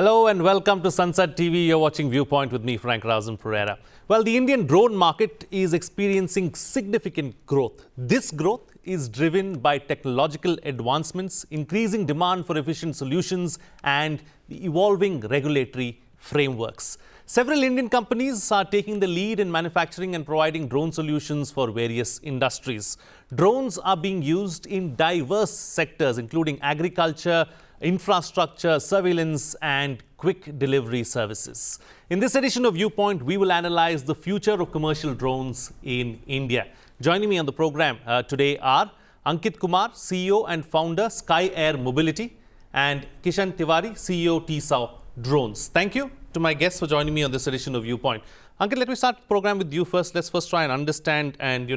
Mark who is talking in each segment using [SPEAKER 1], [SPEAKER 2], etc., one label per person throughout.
[SPEAKER 1] Hello and welcome to Sansad TV. You're watching Viewpoint with me, Frank RAUSAN PEREIRA. Well, the Indian drone market is experiencing significant growth. This growth is driven by technological advancements, increasing demand for efficient solutions, and the evolving regulatory frameworks. Several Indian companies are taking the lead in manufacturing and providing drone solutions for various industries. Drones are being used in diverse sectors, including agriculture, infrastructure, surveillance, and quick delivery services. In this edition of Viewpoint, we will analyze the future of commercial drones in India. Joining me on the program today are Ankit Kumar, CEO and founder, Skye Air Mobility, and Kishan Tiwari, CEO, TSAW.Drones. Thank you to my guests for joining me on this edition of Viewpoint. Ankit, let me start the program with you first. Let's first try and understand and,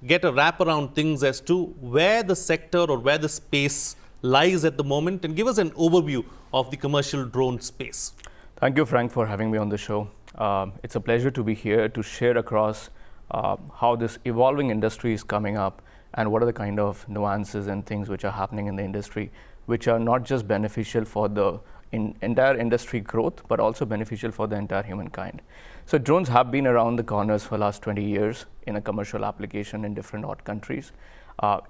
[SPEAKER 1] get a wrap around things as to where the sector or where the space lies at the moment, and give us an overview of the commercial drone space.
[SPEAKER 2] Thank you, Frank, for having me on the show. It's a pleasure to be here to share across how this evolving industry is coming up and what are the kind of nuances and things which are happening in the industry, which are not just beneficial for the entire industry growth, but also beneficial for the entire humankind. So drones have been around the corners for the last 20 years in a commercial application in different odd countries.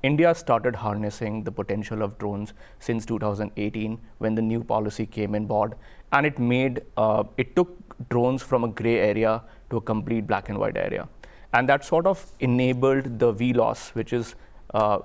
[SPEAKER 2] India started harnessing the potential of drones since 2018 when the new policy came in board, and it took drones from a gray area to a complete black and white area. And that sort of enabled the VLOS, which is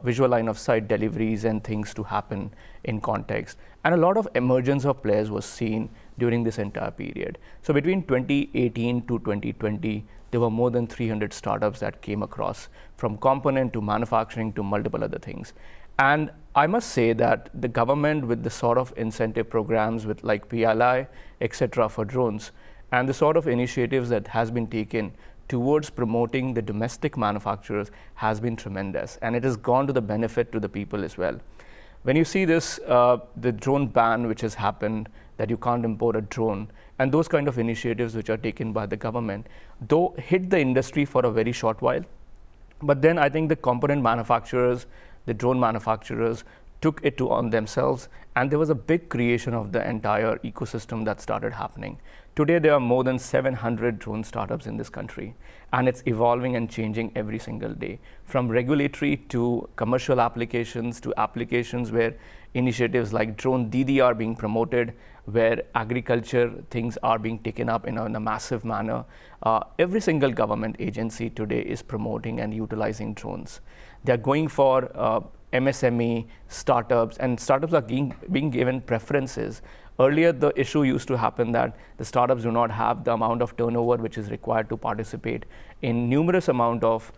[SPEAKER 2] visual line of sight deliveries and things to happen in context. And a lot of emergence of players was seen during this entire period. So between 2018 to 2020, there were more than 300 startups that came across, from component to manufacturing to multiple other things. And I must say that the government, with the sort of incentive programs with like PLI, etc. for drones, and the sort of initiatives that has been taken towards promoting the domestic manufacturers has been tremendous. And it has gone to the benefit to the people as well. When you see this, the drone ban which has happened, that you can't import a drone, and those kind of initiatives which are taken by the government, though hit the industry for a very short while, but then I think the component manufacturers, the drone manufacturers took it on themselves, and there was a big creation of the entire ecosystem that started happening. Today there are more than 700 drone startups in this country, and it's evolving and changing every single day, from regulatory to commercial applications to applications where initiatives like drone Didi are being promoted, where agriculture things are being taken up in a massive manner. Every single government agency today is promoting and utilizing drones. They're going for MSME startups, and startups are being given preferences. Earlier, the issue used to happen that the startups do not have the amount of turnover which is required to participate in numerous amount of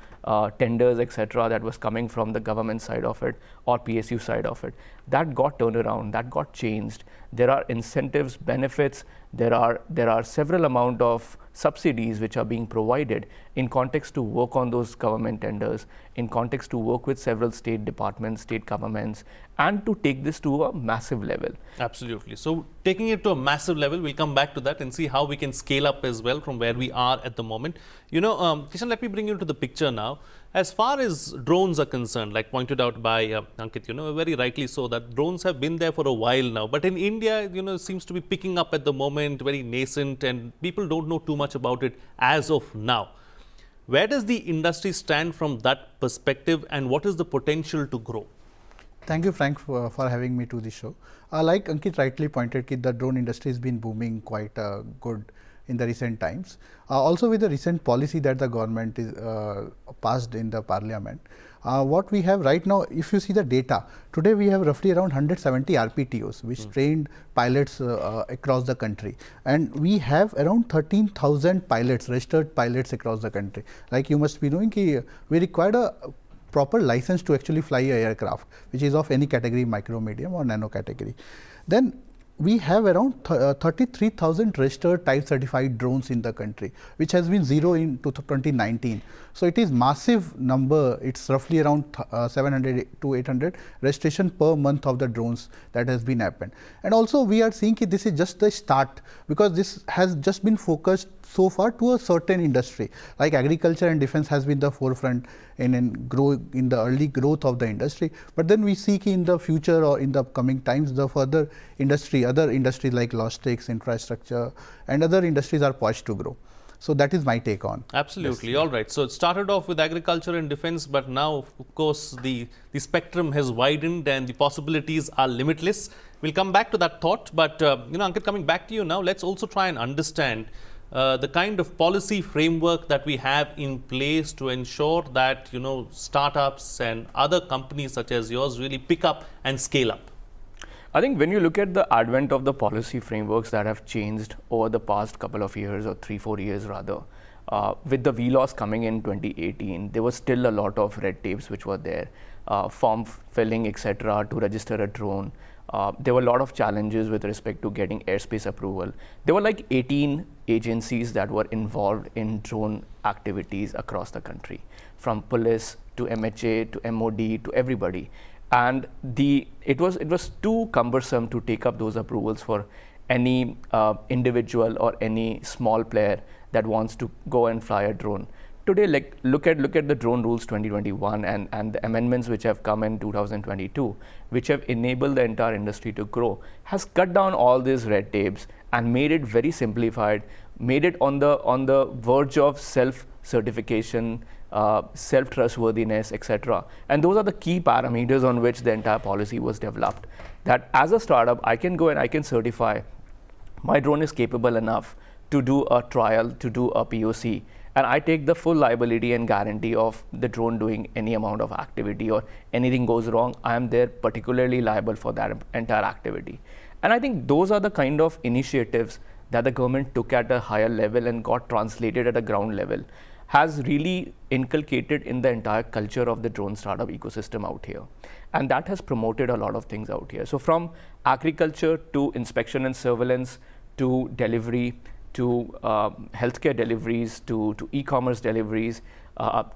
[SPEAKER 2] tenders, etc., that was coming from the government side of it or PSU side of it. That got turned around, that got changed. There are incentives, benefits, there are several amount of subsidies which are being provided in context to work on those government tenders, in context to work with several state departments, state governments, and to take this to a massive level.
[SPEAKER 1] Absolutely. So taking it to a massive level, we'll come back to that and see how we can scale up as well from where we are at the moment. Kishan, let me bring you to the picture now. As far as drones are concerned, like pointed out by Ankit, very rightly so, that drones have been there for a while now. But in India, it seems to be picking up at the moment, very nascent, and people don't know too much about it as of now. Where does the industry stand from that perspective, and what is the potential to grow?
[SPEAKER 3] Thank you, Frank, for having me to the show. Like Ankit rightly pointed, the drone industry has been booming quite good in the recent times. Also with the recent policy that the government is passed in the Parliament. What we have right now, if you see the data, today we have roughly around 170 RPTOs, which trained pilots across the country. And we have around 13,000 pilots, registered pilots across the country. Like you must be knowing, we required a proper license to actually fly a aircraft, which is of any category, micro, medium or nano category. Then we have around 33,000 registered type certified drones in the country, which has been zero in 2019. So it is massive number. It's roughly around 700 to 800 registration per month of the drones that has been happened. And also we are seeing that this is just the start, because this has just been focused so far to a certain industry. Like agriculture and defense has been the forefront in the early growth of the industry. But then we see in the future or in the coming times, the other industries like logistics, infrastructure, and other industries are poised to grow. So that is my take on.
[SPEAKER 1] Absolutely. All right. So it started off with agriculture and defense, but now, of course, the spectrum has widened and the possibilities are limitless. We'll come back to that thought. But, Ankit, coming back to you now, let's also try and understand the kind of policy framework that we have in place to ensure that, startups and other companies such as yours really pick up and scale up.
[SPEAKER 2] I think when you look at the advent of the policy frameworks that have changed over the past couple of years, or 3-4 years rather, with the VLAWs coming in 2018, there was still a lot of red tapes which were there, form filling, etc., to register a drone. There were a lot of challenges with respect to getting airspace approval. There were like 18 agencies that were involved in drone activities across the country, from police to MHA to MOD to everybody. And it was too cumbersome to take up those approvals for any individual or any small player that wants to go and fly a drone. Today, like look at the drone rules 2021 and the amendments which have come in 2022, which have enabled the entire industry to grow, has cut down all these red tapes and made it very simplified, made it on the verge of self-certification, self-trustworthiness, etc. And those are the key parameters on which the entire policy was developed. That as a startup, I can go and I can certify my drone is capable enough to do a trial, to do a POC, and I take the full liability and guarantee of the drone doing any amount of activity, or anything goes wrong, I am there particularly liable for that entire activity. And I think those are the kind of initiatives that the government took at a higher level and got translated at a ground level, has really inculcated in the entire culture of the drone startup ecosystem out here. And that has promoted a lot of things out here. So from agriculture to inspection and surveillance, to delivery, to healthcare deliveries, to e-commerce deliveries,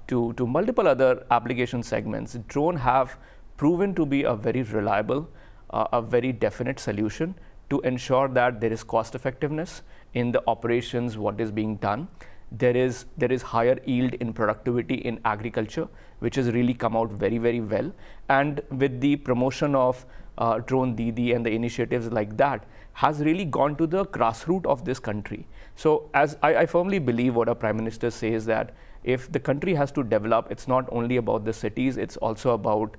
[SPEAKER 2] to multiple other application segments, drone have proven to be a very reliable, a very definite solution to ensure that there is cost effectiveness in the operations, what is being done. There is higher yield in productivity in agriculture, which has really come out very, very well. And with the promotion of Drone Didi and the initiatives like that, has really gone to the grassroots of this country. So as I firmly believe what our Prime Minister says, that if the country has to develop, it's not only about the cities, it's also about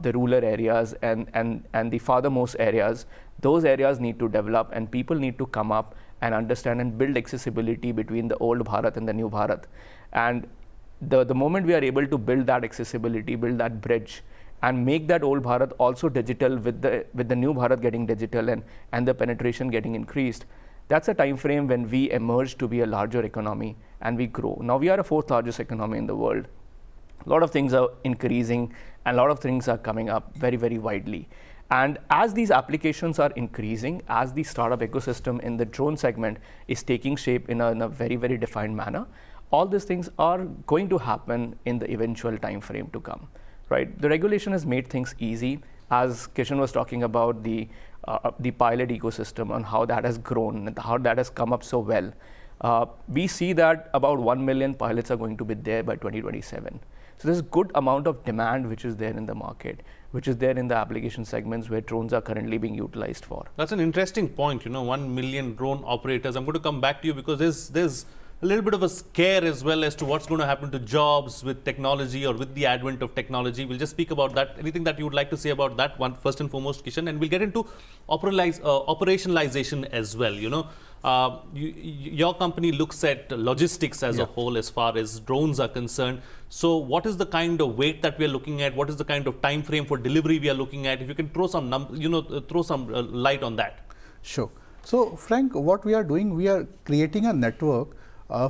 [SPEAKER 2] the rural areas and the farthermost areas. Those areas need to develop, and people need to come up and understand and build accessibility between the old Bharat and the new Bharat. And the moment we are able to build that accessibility, build that bridge, and make that old Bharat also digital with the new Bharat getting digital and the penetration getting increased, that's a time frame when we emerge to be a larger economy and we grow. Now we are a 4th largest economy in the world. A lot of things are increasing and a lot of things are coming up very, very widely. And as these applications are increasing, as the startup ecosystem in the drone segment is taking shape in a very, very defined manner, all these things are going to happen in the eventual time frame to come, right? The regulation has made things easy. As Kishan was talking about the pilot ecosystem and how that has grown and how that has come up so well, we see that about 1 million pilots are going to be there by 2027. So there's a good amount of demand which is there in the market, which is there in the application segments where drones are currently being utilized for.
[SPEAKER 1] That's an interesting point, 1 million drone operators. I'm going to come back to you because there's a little bit of a scare as well as to what's going to happen to jobs with technology or with the advent of technology. We'll just speak about that. Anything that you would like to say about that one, first and foremost, Kishan, and we'll get into operationalization as well. Your company looks at logistics as a whole as far as drones are concerned. So what is the kind of weight that we are looking at? What is the kind of time frame for delivery we are looking at? If you can throw some light on that.
[SPEAKER 3] Sure. So Frank, what we are doing, we are creating a network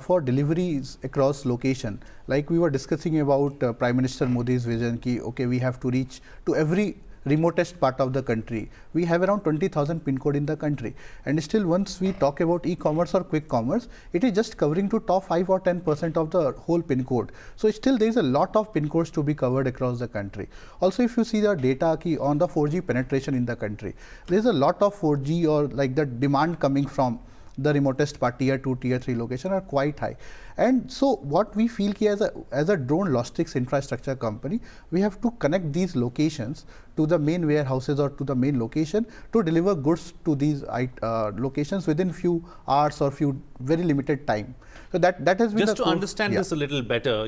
[SPEAKER 3] for deliveries across location. Like we were discussing about Prime Minister Modi's vision, we have to reach to every remotest part of the country. We have around 20,000 pin code in the country, and still once we talk about e-commerce or quick commerce, it is just covering to top 5 or 10% of the whole pin code. So still there is a lot of pin codes to be covered across the country. Also, if you see the data on the 4G penetration in the country, there is a lot of 4G or like the demand coming from the remotest part, tier 2, tier 3 location are quite high. And so what we feel ki as a drone logistics infrastructure company, we have to connect these locations to the main warehouses or to the main location to deliver goods to these locations within few hours or few very limited time. So that has been
[SPEAKER 1] just to understand this a little better.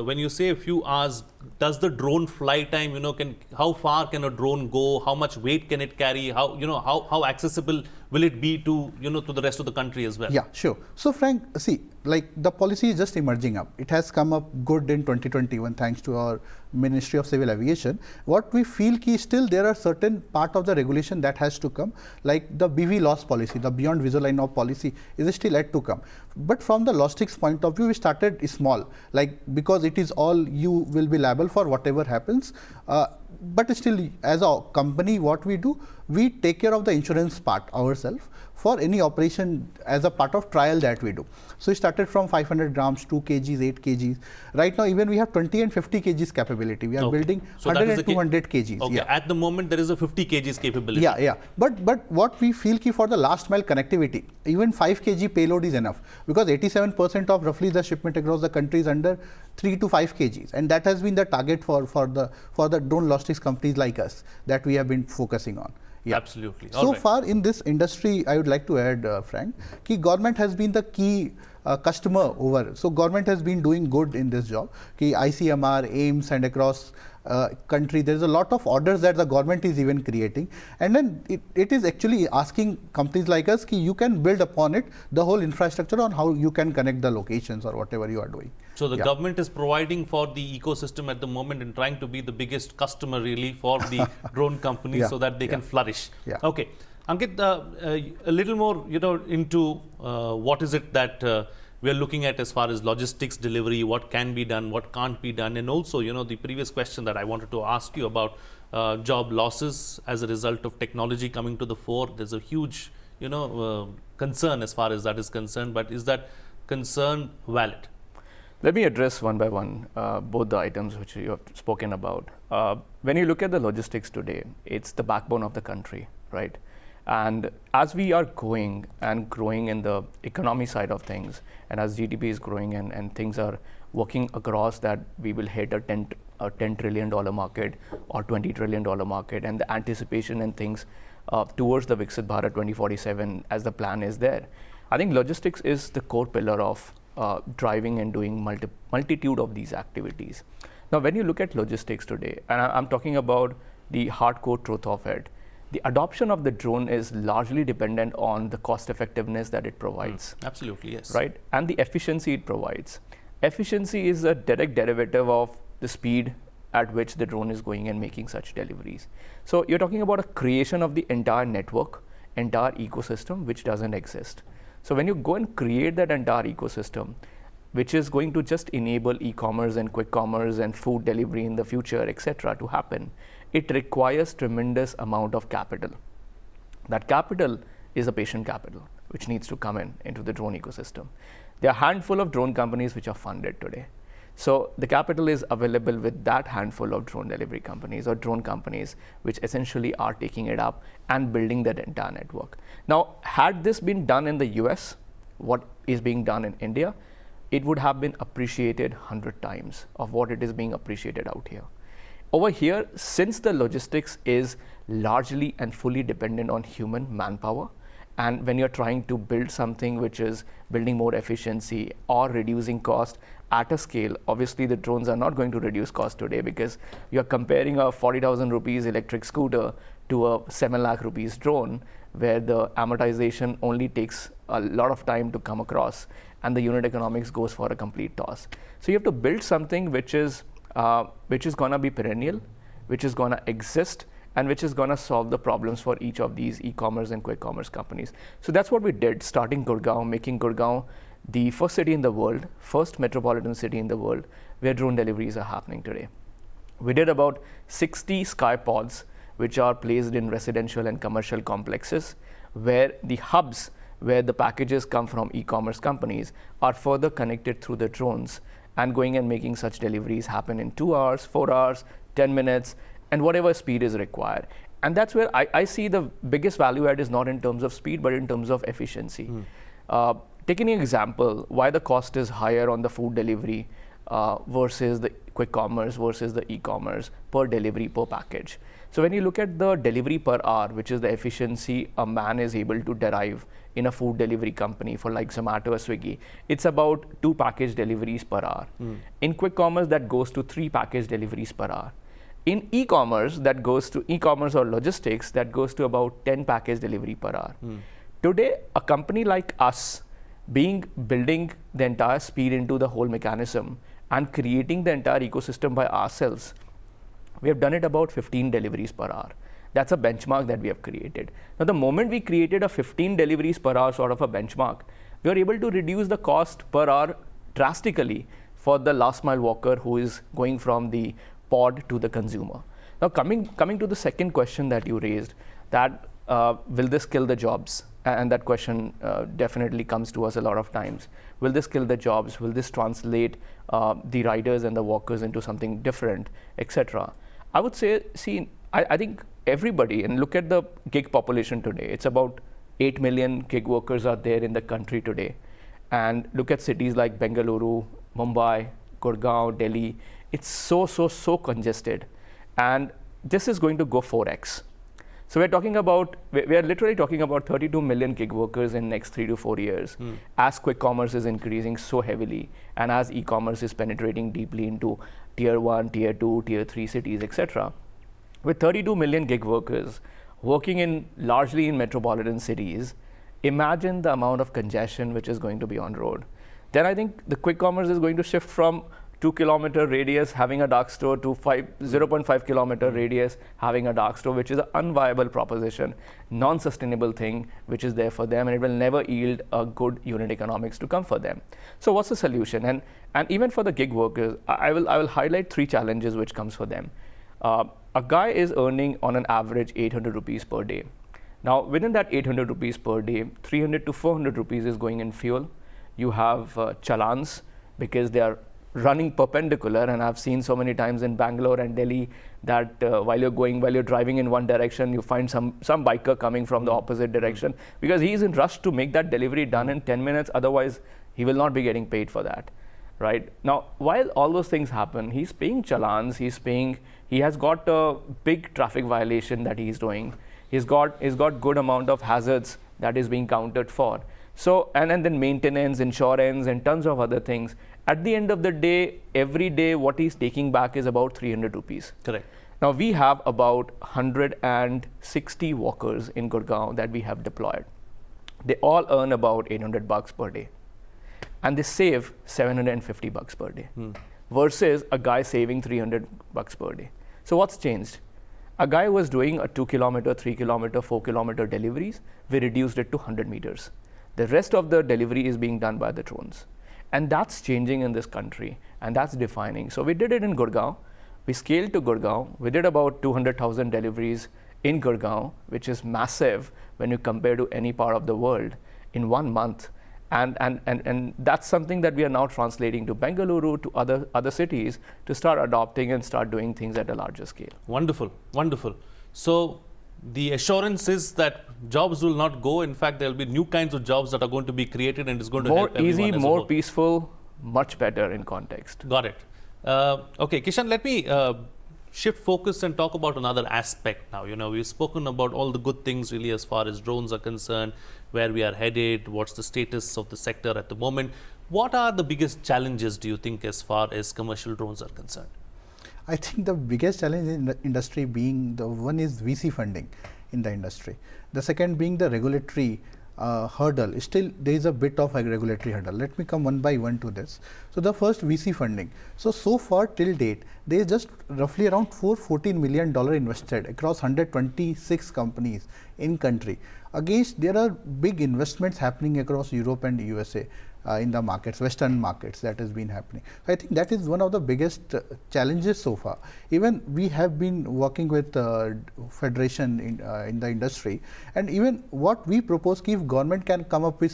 [SPEAKER 1] When you say a few hours, does the drone fly time? How far can a drone go? How much weight can it carry? How accessible will it be to to the rest of the country as well?
[SPEAKER 3] Yeah, sure. So Frank, see, like the policy is just emerging up. It has come up good in 2021 thanks to our Ministry of Civil Aviation. What we feel ki still there are certain part of the regulation that has to come, like the BV loss policy, the beyond visual line of policy is still yet to come. But from the logistics point of view, we started small, like because it is all you will be liable for whatever happens. But still, as a company, what we do, we take care of the insurance part ourselves for any operation as a part of trial that we do. So we started from 500 grams, 2 kgs, 8 kgs. Right now, even we have 20 and 50 kgs capability. We are building so 100 and 200 kgs.
[SPEAKER 1] Okay.
[SPEAKER 3] Yeah.
[SPEAKER 1] At the moment, there is a 50 kgs capability.
[SPEAKER 3] Yeah. But what we feel ki for the last mile connectivity, even 5 kg payload is enough, because 87% of roughly the shipment across the country is under 3 to 5 kgs, and that has been the target for the drone logistics companies like us that we have been focusing on. Yeah.
[SPEAKER 1] Absolutely.
[SPEAKER 3] So far in this industry, I would like to add, Frank, ki government has been the key customer over. So government has been doing good in this job. Ki ICMR, AIMS, and across country, there is a lot of orders that the government is even creating, and then it is actually asking companies like us ki you can build upon it the whole infrastructure on how you can connect the locations or whatever you are doing.
[SPEAKER 1] So the government is providing for the ecosystem at the moment and trying to be the biggest customer really for the drone companies so that they can flourish.
[SPEAKER 3] Yeah.
[SPEAKER 1] Okay, Ankit, a little more into what is it that we are looking at as far as logistics delivery, what can be done, what can't be done, and also the previous question that I wanted to ask you about job losses as a result of technology coming to the fore. There's a huge concern as far as that is concerned, but is that concern valid?
[SPEAKER 2] Let me address one by one both the items which you have spoken about. When you look at the logistics today, it's the backbone of the country, right? And as we are going and growing in the economy side of things, and as GDP is growing and things are working across that we will hit a $10 trillion market or $20 trillion market, and the anticipation and things towards the Viksit Bharat 2047 as the plan is there. I think logistics is the core pillar of driving and doing multitude of these activities. Now, when you look at logistics today, and I'm talking about the hardcore truth of it, the adoption of the drone is largely dependent on the cost effectiveness that it provides.
[SPEAKER 1] Absolutely, yes.
[SPEAKER 2] Right, and the efficiency it provides. Efficiency is a direct derivative of the speed at which the drone is going and making such deliveries. So you're talking about a creation of the entire network, entire ecosystem, which doesn't exist. So when you go and create that entire ecosystem, which is going to just enable e-commerce and quick commerce and food delivery in the future, etc., to happen, it requires tremendous amount of capital. That capital is a patient capital, which needs to come into the drone ecosystem. There are a handful of drone companies which are funded today. So the capital is available with that handful of drone delivery companies or drone companies, which essentially are taking it up and building that entire network. Now, had this been done in the US, what is being done in India, it would have been appreciated 100 times of what it is being appreciated out here. Over here, since the logistics is largely and fully dependent on human manpower, and when you're trying to build something which is building more efficiency or reducing cost at a scale, obviously the drones are not going to reduce cost today, because you're comparing a 40,000 rupees electric scooter to a 7 lakh rupees drone, where the amortization only takes a lot of time to come across and the unit economics goes for a complete toss. So you have to build something which is going to be perennial, which is going to exist, and which is going to solve the problems for each of these e-commerce and quick commerce companies. So that's what we did, starting Gurgaon, making Gurgaon the first city in the world, first metropolitan city in the world where drone deliveries are happening today. We did about 60 Skye pods, which are placed in residential and commercial complexes, where the hubs where the packages come from e-commerce companies are further connected through the drones and going and making such deliveries happen in 2 hours, 4 hours, 10 minutes, and whatever speed is required. And that's where I see the biggest value add is not in terms of speed, but in terms of efficiency. Taking an example, why the cost is higher on the food delivery versus the quick commerce versus the e-commerce per delivery, per package. So when you look at the delivery per hour, which is the efficiency a man is able to derive in a food delivery company for like Zomato or Swiggy, it's about 2 package deliveries per hour. In quick commerce, that goes to 3 package deliveries per hour. In e-commerce, that goes to e-commerce or logistics, that goes to about 10 package delivery per hour. Today, a company like us, building the entire speed into the whole mechanism and creating the entire ecosystem by ourselves, we have done it about 15 deliveries per hour. That's a benchmark that we have created. Now, the moment we created a 15 deliveries per hour sort of a benchmark, we are able to reduce the cost per hour drastically for the last mile walker who is going from the pod to the consumer. Now, coming to the second question that you raised, that will this kill the jobs? And that question definitely comes to us a lot of times. Will this kill the jobs? Will this translate the riders and the walkers into something different, etc.? I would say, I think everybody, and look at the gig population today. It's about 8 million gig workers are there in the country today. And look at cities like Bengaluru, Mumbai, Gurgaon, Delhi. It's so congested. And this is going to go 4x. So we are literally talking about 32 million gig workers in next 3 to 4 years as quick commerce is increasing so heavily and as e-commerce is penetrating deeply into tier 1, tier 2, tier 3 cities, etc. With 32 million gig workers working largely in metropolitan cities, imagine the amount of congestion which is going to be on road. Then I think the quick commerce is going to shift from 2-kilometer radius having a dark store to 0.5 kilometer radius having a dark store, which is an unviable proposition, non-sustainable thing which is there for them, and it will never yield a good unit economics to come for them. So what's the solution? And even for the gig workers, I will highlight 3 challenges which comes for them. A guy is earning on an average 800 rupees per day. Now within that 800 rupees per day, 300 to 400 rupees is going in fuel. You have challans because they are running perpendicular, and I've seen so many times in Bangalore and Delhi that while you're driving in one direction, you find some biker coming from the opposite direction because he is in rush to make that delivery done in 10 minutes. Otherwise, he will not be getting paid for that, right? Now, while all those things happen, he's paying challans, he has got a big traffic violation that he's doing. He's got good amount of hazards that is being counted for. So, and then maintenance, insurance, and tons of other things. At the end of the day, every day, what he's taking back is about 300 rupees.
[SPEAKER 1] Correct.
[SPEAKER 2] Now, we have about 160 walkers in Gurgaon that we have deployed. They all earn about 800 bucks per day. And they save 750 bucks per day versus a guy saving 300 bucks per day. So what's changed? A guy was doing a 2 kilometer, 3 kilometer, 4 kilometer deliveries. We reduced it to 100 meters. The rest of the delivery is being done by the drones. And that's changing in this country, and that's defining. So we did it in Gurgaon. We scaled to Gurgaon. We did about 200,000 deliveries in Gurgaon, which is massive when you compare to any part of the world in 1 month. And that's something that we are now translating to Bengaluru, to other cities, to start adopting and start doing things at a larger scale.
[SPEAKER 1] Wonderful, wonderful. So the assurance is that jobs will not go. In fact, there will be new kinds of jobs that are going to be created, and it's going to help everyone.
[SPEAKER 2] More easy, more peaceful, much better in context.
[SPEAKER 1] Got it. Okay, Kishan, let me shift focus and talk about another aspect now. We've spoken about all the good things really as far as drones are concerned, where we are headed, what's the status of the sector at the moment. What are the biggest challenges, do you think, as far as commercial drones are concerned?
[SPEAKER 3] I think the biggest challenge in the industry being the one is VC funding in the industry. The second being the regulatory hurdle. Still, there is a bit of a regulatory hurdle. Let me come one by one to this. So the first, VC funding. So far till date, there is just roughly around $14 million invested across 126 companies in country. Against, there are big investments happening across Europe and USA in the markets, Western markets, that has been happening. So I think that is one of the biggest challenges so far. Even we have been working with federation in the industry, and even what we propose, if government can come up with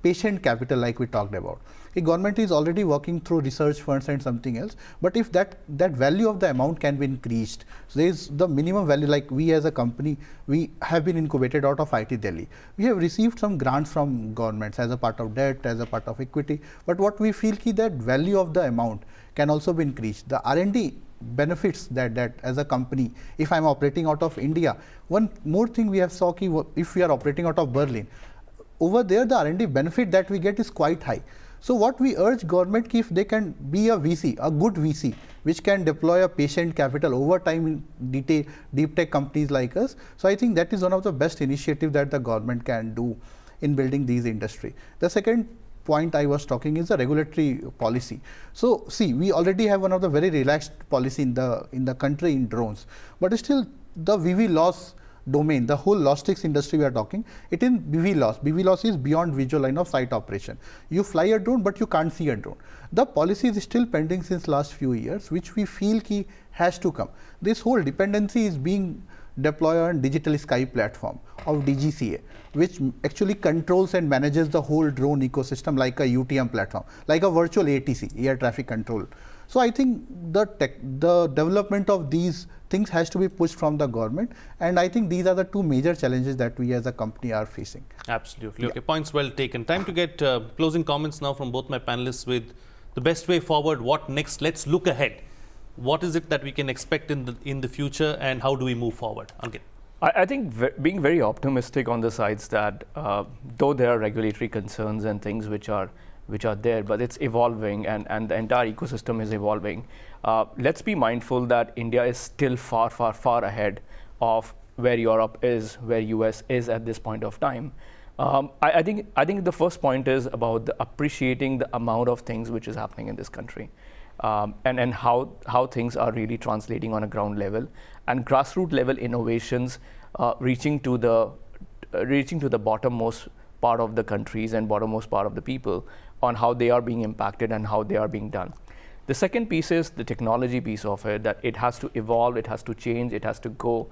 [SPEAKER 3] patient capital like we talked about. The government is already working through research funds and something else, but if that value of the amount can be increased, so there is the minimum value, like we as a company, we have been incubated out of IT Delhi. We have received some grants from governments as a part of debt, as a part of equity, but what we feel ki that value of the amount can also be increased. The R&D benefits that as a company, if I am operating out of India, one more thing we have saw ki if we are operating out of Berlin, over there the R&D benefit that we get is quite high. So what we urge government ki if they can be a VC, a good VC, which can deploy a patient capital over time in deep tech companies like us. So I think that is one of the best initiatives that the government can do in building these industry. The second point I was talking is the regulatory policy. So see, we already have one of the very relaxed policy in the country in drones, but still the VV loss domain, the whole logistics industry we are talking, it in BV loss. BV loss is beyond visual line of sight operation. You fly a drone, but you can't see a drone. The policy is still pending since last few years, which we feel ki has to come. This whole dependency is being deployed on digital Skye platform of DGCA, which actually controls and manages the whole drone ecosystem like a UTM platform, like a virtual ATC, air traffic control. So I think the development of these things has to be pushed from the government, and I think these are the two major challenges that we as a company are facing.
[SPEAKER 1] Absolutely. Okay, points well taken. Time to get closing comments now from both my panelists with the best way forward. What next? Let's look ahead. What is it that we can expect in the future, and how do we move forward? Ankit.
[SPEAKER 2] I think being very optimistic on the sides that though there are regulatory concerns and things which are there, but it's evolving and the entire ecosystem is evolving. Let's be mindful that India is still far ahead of where Europe is, where US is at this point of time. I think the first point is about appreciating the amount of things which is happening in this country, and how things are really translating on a ground level, and grassroots level innovations reaching to the bottommost part of the countries and bottommost part of the people on how they are being impacted and how they are being done. The second piece is the technology piece of it, that it has to evolve, it has to change, it has to go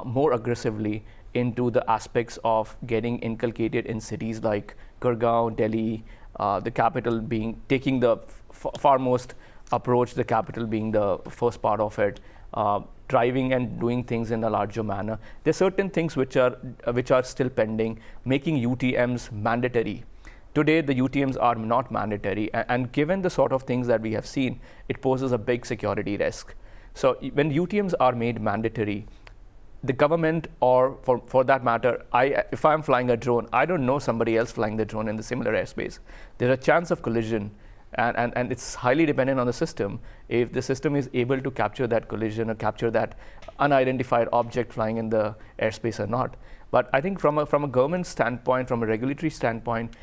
[SPEAKER 2] more aggressively into the aspects of getting inculcated in cities like Gurgaon, Delhi, the capital taking the farmost approach, the capital being the first part of it, driving and doing things in a larger manner. There are certain things which are still pending, making UTMs mandatory. Today, the UTMs are not mandatory, and given the sort of things that we have seen, it poses a big security risk. So when UTMs are made mandatory, the government, or for that matter, if I'm flying a drone, I don't know somebody else flying the drone in the similar airspace. There's a chance of collision, and it's highly dependent on the system. If the system is able to capture that collision or capture that unidentified object flying in the airspace or not. But I think from a government standpoint, from a regulatory standpoint,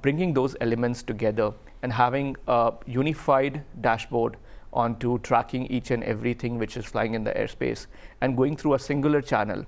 [SPEAKER 2] bringing those elements together and having a unified dashboard onto tracking each and everything which is flying in the airspace and going through a singular channel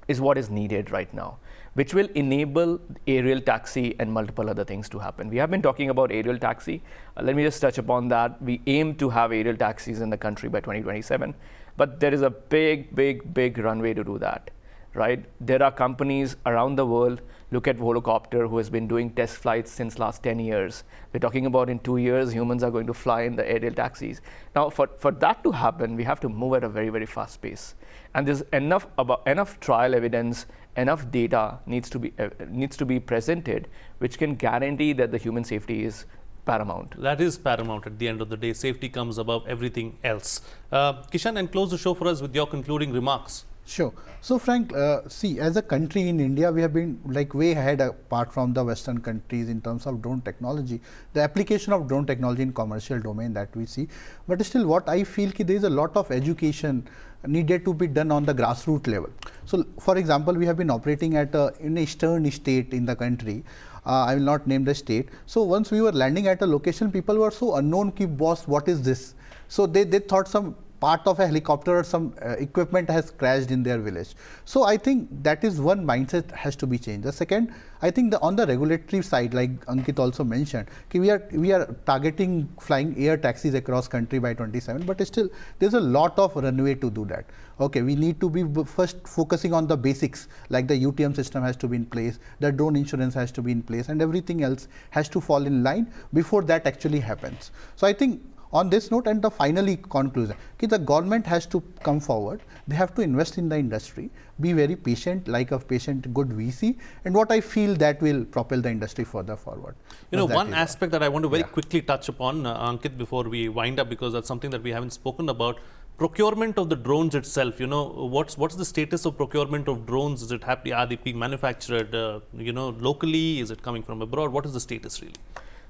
[SPEAKER 2] is what is needed right now, which will enable aerial taxi and multiple other things to happen. We have been talking about aerial taxi. Let me just touch upon that. We aim to have aerial taxis in the country by 2027, but there is a big runway to do that. Right? There are companies around the world. Look at Volocopter, who has been doing test flights since last 10 years. We're talking about in 2 years, humans are going to fly in the aerial taxis. Now, for that to happen, we have to move at a very fast pace. And there's enough trial evidence, enough data needs to be presented, which can guarantee that the human safety is paramount.
[SPEAKER 1] That is paramount at the end of the day. Safety comes above everything else. Kishan, and close the show for us with your concluding remarks.
[SPEAKER 3] Sure. So Frank, see, as a country in India, we have been like way ahead apart from the Western countries in terms of drone technology, the application of drone technology in commercial domain that we see. But still what I feel ki there is a lot of education needed to be done on the grassroots level. So for example, we have been operating in a eastern state in the country. I will not name the state. So once we were landing at a location, people were so unknown ki boss, what is this? So they thought some part of a helicopter or some equipment has crashed in their village. So I think that is one mindset has to be changed. The second, I think on the regulatory side, like Ankit also mentioned, we are targeting flying air taxis across country by 27, but still there's a lot of runway to do that. Okay, we need to be first focusing on the basics, like the UTM system has to be in place, the drone insurance has to be in place, and everything else has to fall in line before that actually happens. So I think on this note, and the finally conclusion, the government has to come forward. They have to invest in the industry, be very patient, like a patient good VC, and what I feel that will propel the industry further forward.
[SPEAKER 1] You know, one aspect that I want to very quickly touch upon, Ankit, before we wind up, because that's something that we haven't spoken about. Procurement of the drones itself, you know, what's the status of procurement of drones? Is it happening? Are they being manufactured, you know, locally? Is it coming from abroad? What is the status really?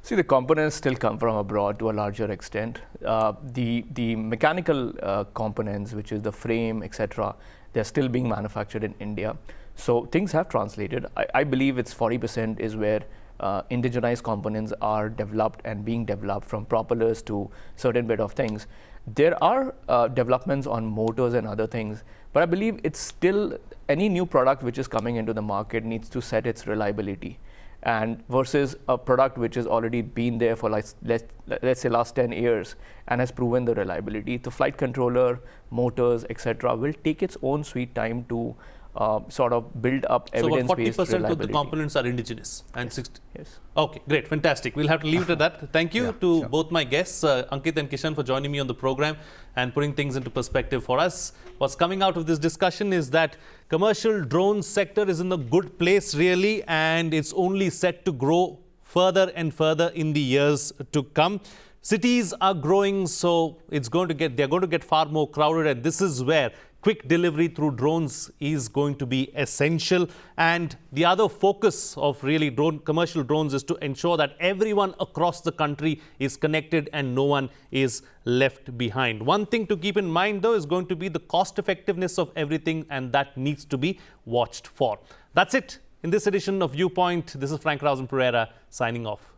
[SPEAKER 2] See, the components still come from abroad to a larger extent. The mechanical components, which is the frame, etc., they're still being manufactured in India. So things have translated. I believe it's 40% is where indigenized components are developed and being developed, from propellers to certain bit of things. There are developments on motors and other things, but I believe it's still, any new product which is coming into the market needs to set its reliability. And versus a product which has already been there for, like, let's say last 10 years and has proven the reliability. The flight controller, motors, etc. will take its own sweet time to sort of build up evidence-based reliability.
[SPEAKER 1] So 40% of the components are indigenous, and
[SPEAKER 2] yes.
[SPEAKER 1] 60.
[SPEAKER 2] Yes.
[SPEAKER 1] Okay, great, fantastic. We'll have to leave it at that. Thank you to both my guests, Ankit and Kishan, for joining me on the program and putting things into perspective for us. What's coming out of this discussion is that commercial drone sector is in a good place really, and it's only set to grow further and further in the years to come. Cities are growing, so they're going to get far more crowded, and this is where quick delivery through drones is going to be essential. And the other focus of really commercial drones is to ensure that everyone across the country is connected and no one is left behind. One thing to keep in mind, though, is going to be the cost effectiveness of everything, and that needs to be watched for. That's it in this edition of Viewpoint. This is Frank RAUSAN Pereira signing off.